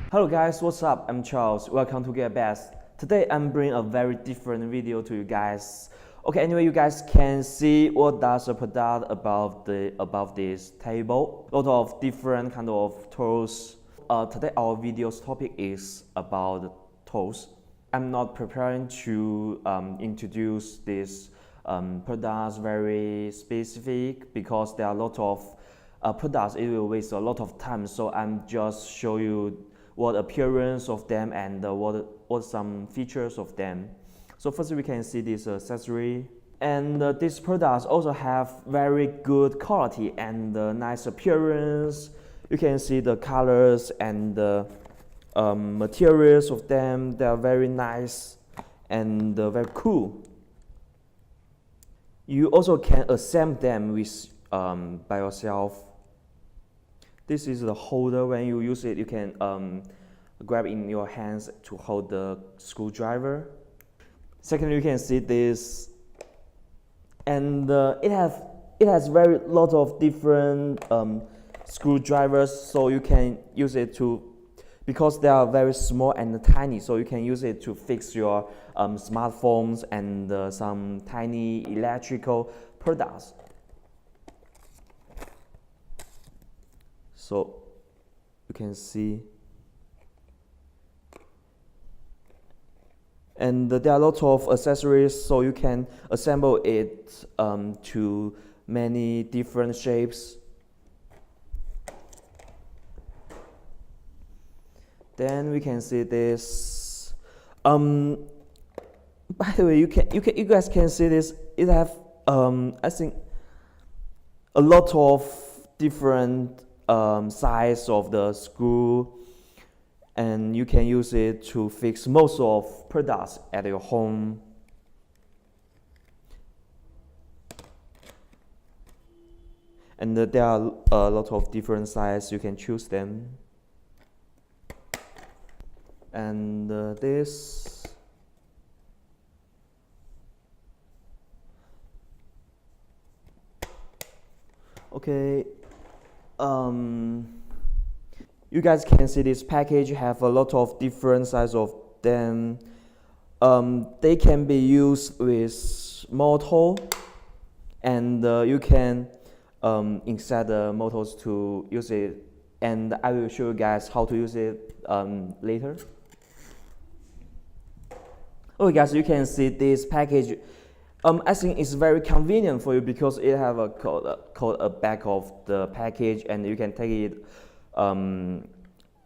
Hello guys, what's up? I'm Charles. Welcome to Get Best. Today I'm bringing a very different video to you guys. Okay, anyway, you guys can see what does a product about this table. A lot of different kind of tools. Today our video's topic is about tools. I'm not preparing to introduce these products very specific because there are a lot of products. It will waste a lot of time. So I'm just show you what appearance of them and what some features of them. So first we can see this accessory, and these products also have very good quality and nice appearance. You can see the colors and the materials of them. They are very nice and very cool. You also can assemble them with by yourself. This is the holder. When you use it, you can grab in your hands to hold the screwdriver. Second, you can see this, and it has very lot of different screwdrivers, so you can use it to, because they are very small and tiny, so you can use it to fix your smartphones and some tiny electrical products. So you can see, and there are lots of accessories, so you can assemble it to many different shapes. Then we can see this. By the way, you guys can see this. It have I think a lot of different size of the screw, and you can use it to fix most of products at your home. And there are a lot of different sizes, you can choose them. And this, okay. You guys can see this package have a lot of different sizes of them. They can be used with motor, and you can insert the motors to use it, and I will show you guys how to use it later. Okay guys, you can see this package. I think it's very convenient for you because it have a code a back of the package, and you can take it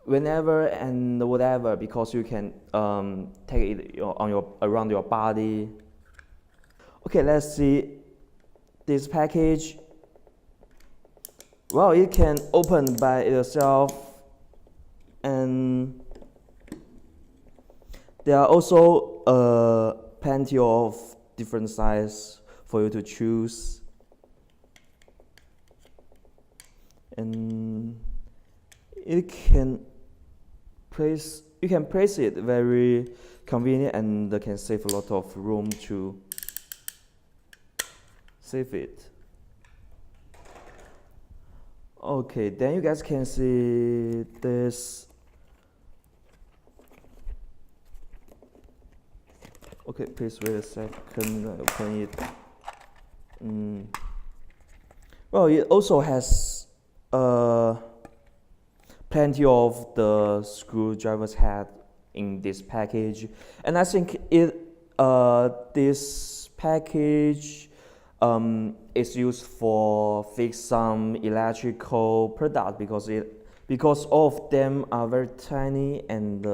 whenever and whatever, because you can take it around your body. Okay, let's see this package. Well, it can open by itself, and there are also plenty of different size for you to choose, and you can place it very convenient, and can save a lot of room to save it. Okay, then you guys can see this. Okay, please wait a second. Open it. Well, it also has plenty of the screwdrivers head in this package, and I think this package is used for fix some electrical product, because all of them are very tiny and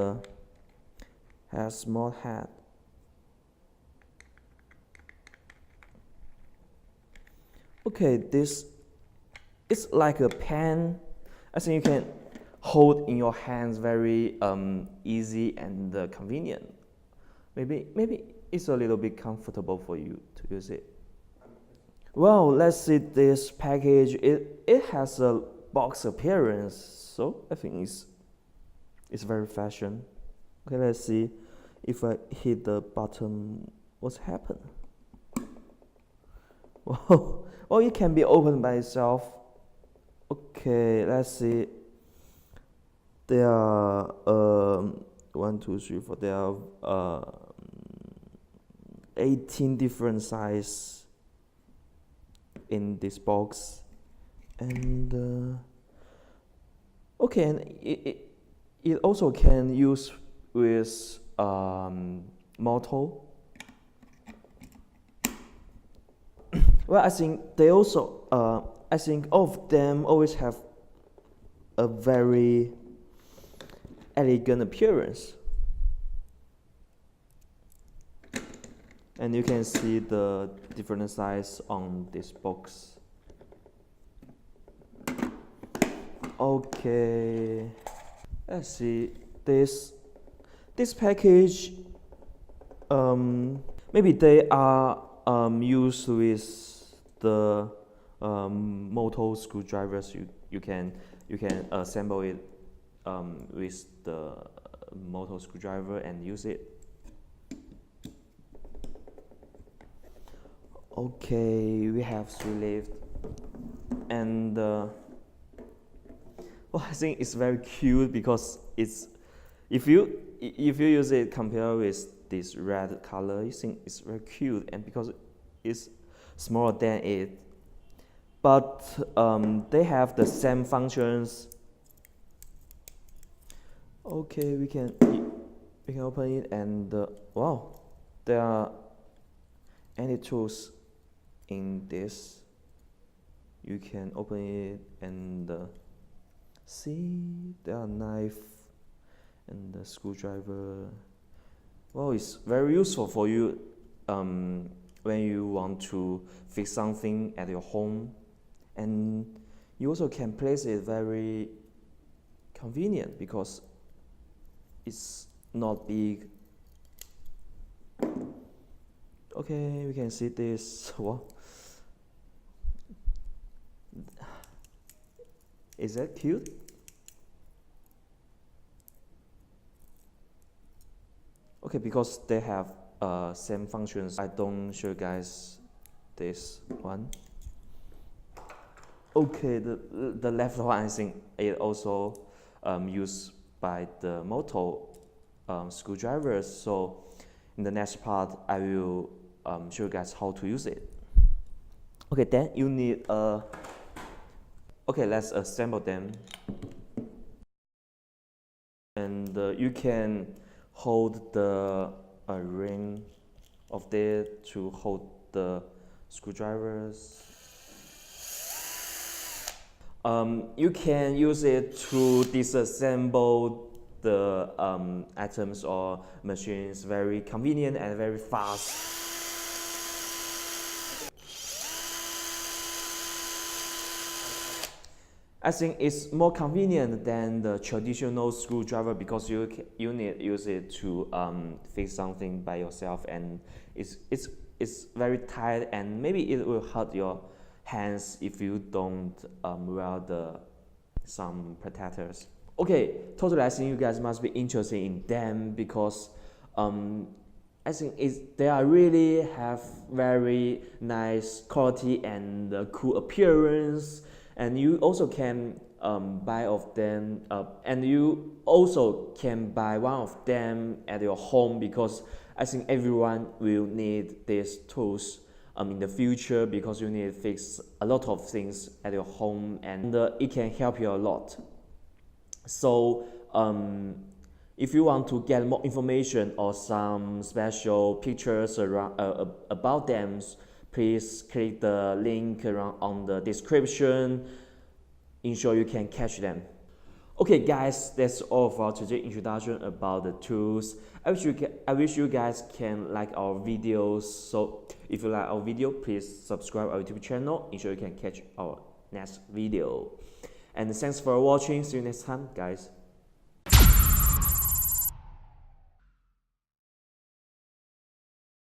has small head. Okay, this is like a pen. I think you can hold in your hands very easy and convenient. Maybe it's a little bit comfortable for you to use it. Well, let's see this package. It has a box appearance, so I think it's very fashion. Okay, let's see if I hit the button, what's happened. Well, it can be opened by itself. Okay, let's see. There are 1, 2, 3, 4. There are 18 different size in this box, and okay, and it also can use with Moto. Well, I think they also I think all of them always have a very elegant appearance, and you can see the different size on this box. Okay, let's see this package. Maybe they are used with the Moto screwdrivers. You can assemble it with the Moto screwdriver and use it. Okay, we have 3 left, and well, I think it's very cute because it's if you use it compared with this red color, you think it's very cute, and because it's smaller than it, but they have the same functions. Okay, we can open it, and wow, there are any tools in this. You can open it and see there are knife and the screwdriver. Well, it's very useful for you when you want to fix something at your home, and you also can place it very convenient because it's not big. Okay, we can see this. Wow, is that cute? Okay, because they have same functions, I don't show you guys this one. Okay, the left one, I think it also used by the Moto screwdrivers. So in the next part, I will show you guys how to use it. Okay, then you need okay, let's assemble them. And you can hold the ring of it to hold the screwdrivers. You can use it to disassemble the items or machines very convenient and very fast. I think it's more convenient than the traditional screwdriver because you need to use it to fix something by yourself, and it's very tight, and maybe it will hurt your hands if you don't wear some protectors. Okay, totally, I think you guys must be interested in them because I think they are really have very nice quality and cool appearance. And you also can buy of them, and you also can buy one of them at your home because I think everyone will need these tools in the future because you need to fix a lot of things at your home, and it can help you a lot. So if you want to get more information or some special pictures around, about them, please click the link around on the description. Ensure you can catch them. Okay guys, that's all for today's introduction about the tools. I wish you guys can like our videos. So if you like our video, please subscribe our YouTube channel. Ensure you can catch our next video. And thanks for watching. See you next time, guys.